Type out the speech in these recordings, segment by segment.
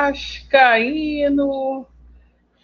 Vascaíno!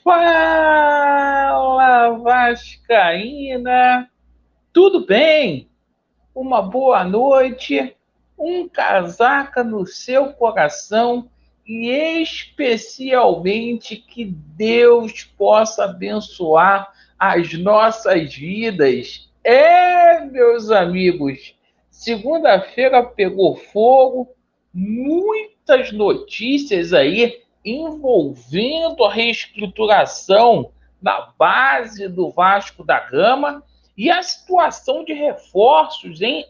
Fala, Vascaína! Tudo bem? Uma boa noite, um casaca no seu coração e especialmente que Deus possa abençoar as nossas vidas. Meus amigos, segunda-feira pegou fogo, muitas notícias aí envolvendo a reestruturação da base do Vasco da Gama e a situação de reforços, hein?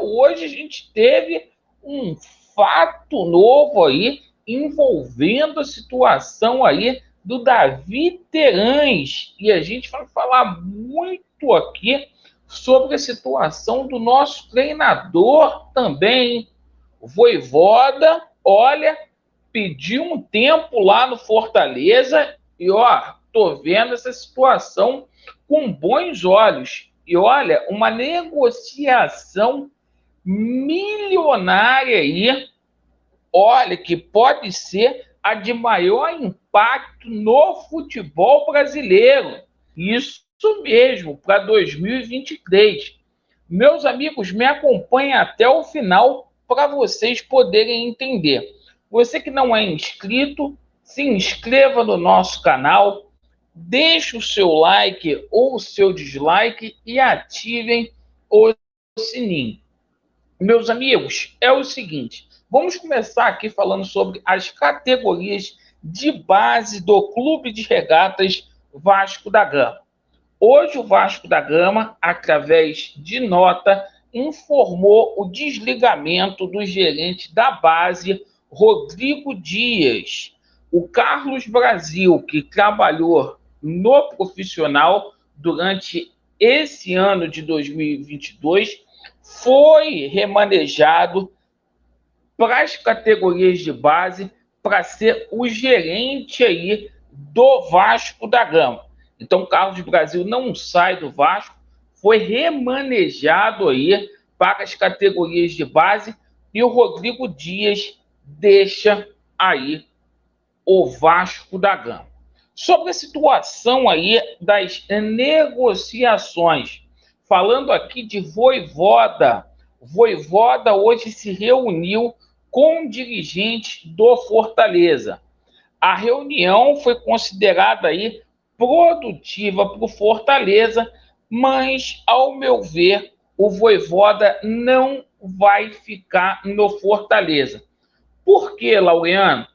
Hoje a gente teve um fato novo aí envolvendo a situação aí do Davi Terãs. E a gente vai falar muito aqui sobre a situação do nosso treinador também. O Vojvoda, olha, pediu um tempo lá no Fortaleza e, tô vendo essa situação com bons olhos. E olha, uma negociação milionária aí, olha, que pode ser a de maior impacto no futebol brasileiro. Isso mesmo, para 2023. Meus amigos, me acompanhem até o final para vocês poderem entender. Você que não é inscrito, se inscreva no nosso canal, deixe o seu like ou o seu dislike e ativem o sininho. Meus amigos, é o seguinte, vamos começar aqui falando sobre as categorias de base do Clube de Regatas Vasco da Gama. Hoje o Vasco da Gama, através de nota, informou o desligamento do gerente da base, Rodrigo Dias. O Carlos Brasil, que trabalhou no profissional durante esse ano de 2022, foi remanejado para as categorias de base para ser o gerente aí do Vasco da Gama. Então, o Carlos Brasil não sai do Vasco, foi remanejado aí para as categorias de base e o Rodrigo Dias deixa aí o Vasco da Gama. Sobre a situação aí das negociações, falando aqui de Vojvoda, Vojvoda hoje se reuniu com dirigentes do Fortaleza. A reunião foi considerada aí produtiva para o Fortaleza, mas, ao meu ver, o Vojvoda não vai ficar no Fortaleza. Por quê, Laureano?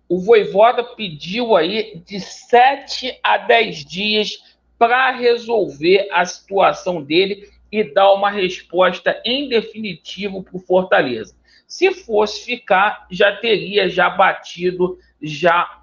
O Vojvoda pediu aí de 7 a 10 dias para resolver a situação dele e dar uma resposta em definitivo para o Fortaleza. Se fosse ficar, já teria batido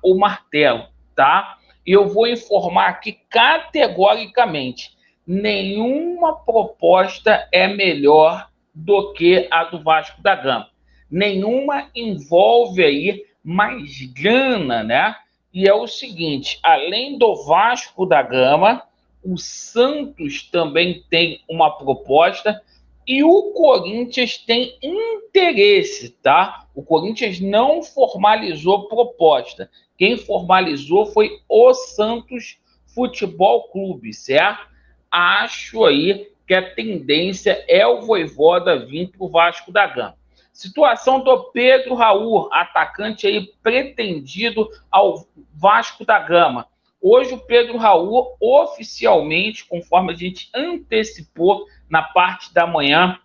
o martelo, tá? E eu vou informar aqui categoricamente, nenhuma proposta é melhor do que a do Vasco da Gama. Nenhuma envolve aí mais grana, né? E é o seguinte, além do Vasco da Gama, o Santos também tem uma proposta e o Corinthians tem interesse, tá? O Corinthians não formalizou proposta. Quem formalizou foi o Santos Futebol Clube, certo? Acho aí que a tendência é o Vojvoda vir para o Vasco da Gama. Situação do Pedro Raul, atacante aí pretendido ao Vasco da Gama. Hoje o Pedro Raul, oficialmente, conforme a gente antecipou na parte da manhã,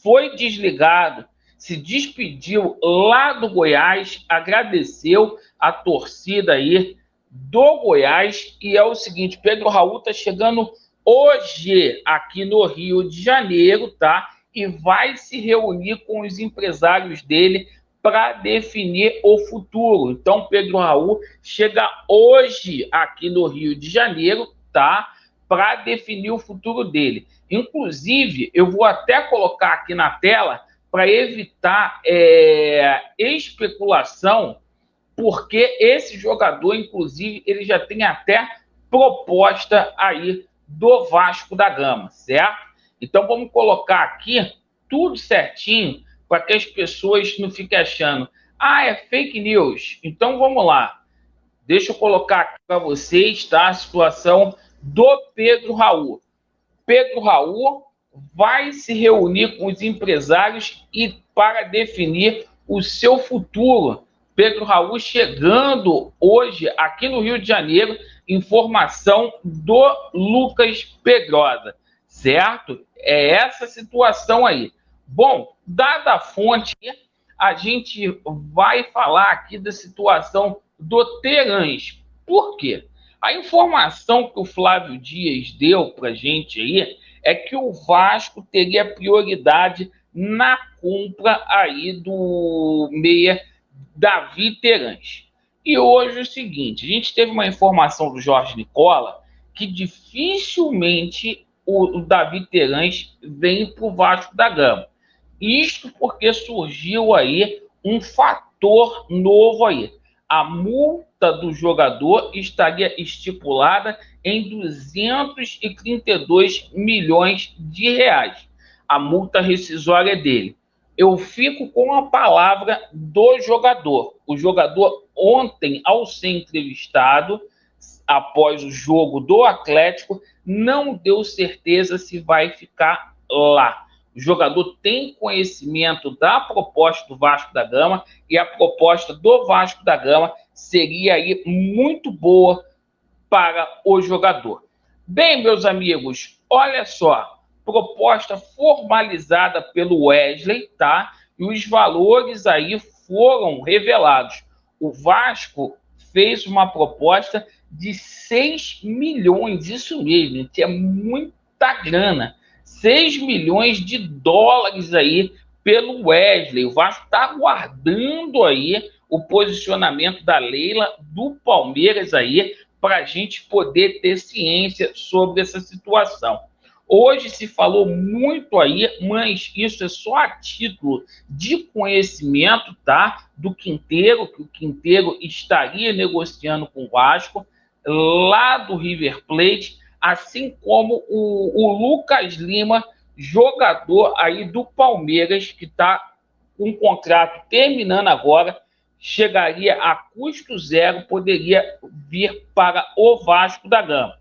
foi desligado, se despediu lá do Goiás, agradeceu a torcida aí do Goiás. E é o seguinte, Pedro Raul está chegando hoje aqui no Rio de Janeiro, tá? E vai se reunir com os empresários dele para definir o futuro. Então, Pedro Raul chega hoje aqui no Rio de Janeiro, tá? Para definir o futuro dele. Inclusive, eu vou até colocar aqui na tela para evitar especulação, porque esse jogador, inclusive, ele já tem até proposta aí do Vasco da Gama, certo? Então, vamos colocar aqui tudo certinho para que as pessoas não fiquem achando Ah, é fake news. Então vamos lá. Deixa eu colocar aqui para vocês, tá? A situação do Pedro Raul. Pedro Raul vai se reunir com os empresários e para definir o seu futuro. Pedro Raul chegando hoje aqui no Rio de Janeiro, informação do Lucas Pedrosa, certo? É essa situação aí. Bom, dada a fonte, a gente vai falar aqui da situação do Terãs. Por quê? A informação que o Flávio Dias deu para a gente aí é que o Vasco teria prioridade na compra aí do meia Davi Terãs. E hoje é o seguinte, a gente teve uma informação do Jorge Nicola que dificilmente o Davi Terãs vem para o Vasco da Gama. Isto porque surgiu aí um fator novo aí. A multa do jogador estaria estipulada em 232 milhões de reais. A multa rescisória dele. Eu fico com a palavra do jogador. O jogador ontem, ao ser entrevistado, após o jogo do Atlético, não deu certeza se vai ficar lá. O jogador tem conhecimento da proposta do Vasco da Gama e a proposta do Vasco da Gama seria aí muito boa para o jogador. Bem, meus amigos, olha só, proposta formalizada pelo Wesley, tá? E os valores aí foram revelados. O Vasco fez uma proposta de 6 milhões, isso mesmo, que é muita grana. 6 milhões de dólares aí pelo Wesley. O Vasco está aguardando aí o posicionamento da Leila, do Palmeiras aí, para a gente poder ter ciência sobre essa situação. Hoje se falou muito aí, mas isso é só a título de conhecimento, tá? Do Quinteiro, que o Quinteiro estaria negociando com o Vasco, lá do River Plate, assim como o Lucas Lima, jogador aí do Palmeiras, que está com um contrato terminando agora, chegaria a custo zero, poderia vir para o Vasco da Gama.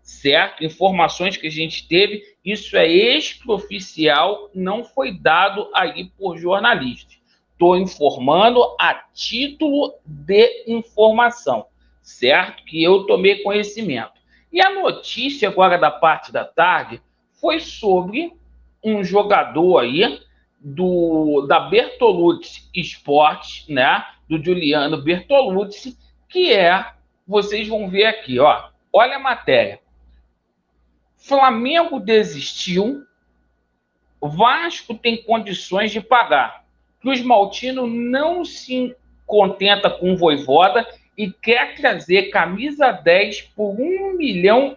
Certo? Informações que a gente teve, isso é extraoficial, não foi dado aí por jornalistas. Estou informando a título de informação, certo? Que eu tomei conhecimento. E a notícia agora da parte da tarde foi sobre um jogador aí da Bertolucci Esportes, né? Do Juliano Bertolucci, que vocês vão ver aqui, ó. Olha a matéria. Flamengo desistiu, Vasco tem condições de pagar. Cruz Maltino não se contenta com o Vojvoda e quer trazer camisa 10 por 1 milhão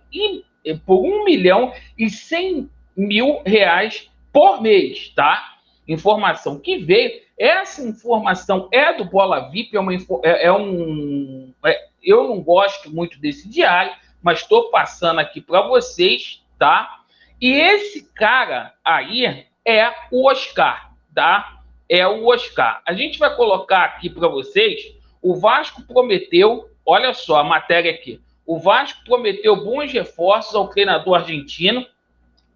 e 100 mil reais por mês, tá? Informação que veio. Essa informação é do Bola VIP, eu não gosto muito desse diário, mas estou passando aqui para vocês, tá? E esse cara aí é o Oscar, tá? É o Oscar. A gente vai colocar aqui para vocês, o Vasco prometeu, olha só a matéria aqui, o Vasco prometeu bons reforços ao treinador argentino,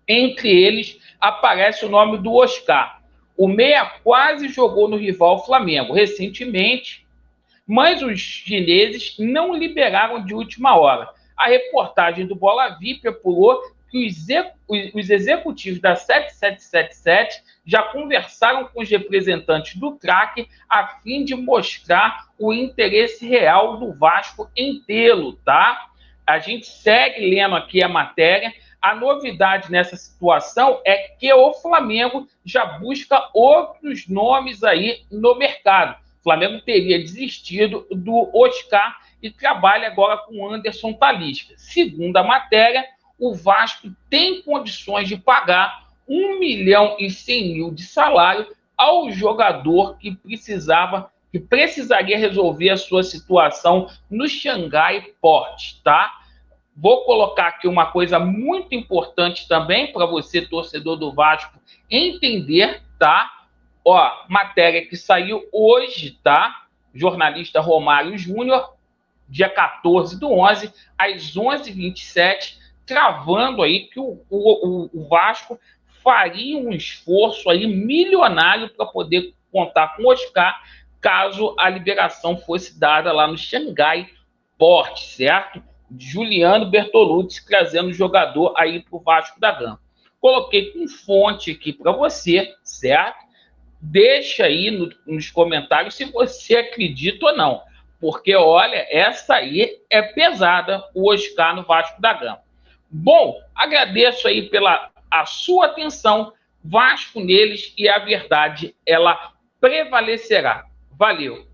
entre eles aparece o nome do Oscar. O meia quase jogou no rival Flamengo recentemente, mas os chineses não liberaram de última hora. A reportagem do Bola VIP apurou que os executivos da 7777 já conversaram com os representantes do craque a fim de mostrar o interesse real do Vasco em tê-lo, tá? A gente segue lendo aqui a matéria. A novidade nessa situação é que o Flamengo já busca outros nomes aí no mercado. O Flamengo teria desistido do Oscar e trabalha agora com o Anderson Talisca. Segundo a matéria, o Vasco tem condições de pagar 1 milhão e 100 mil de salário ao jogador que precisaria resolver a sua situação no Xangai Port, tá? Vou colocar aqui uma coisa muito importante também para você, torcedor do Vasco, entender, tá? Ó, matéria que saiu hoje, tá? Jornalista Romário Júnior, dia 14/11, às 11h27, cravando aí que o Vasco faria um esforço aí milionário para poder contar com o Oscar, caso a liberação fosse dada lá no Xangai Port, certo? Juliano Bertolucci trazendo o jogador aí para o Vasco da Gama. Coloquei com fonte aqui para você, certo? Deixa aí nos comentários se você acredita ou não. Porque, olha, essa aí é pesada, o Oscar no Vasco da Gama. Bom, agradeço aí pela a sua atenção. Vasco neles, e a verdade, ela prevalecerá. Valeu!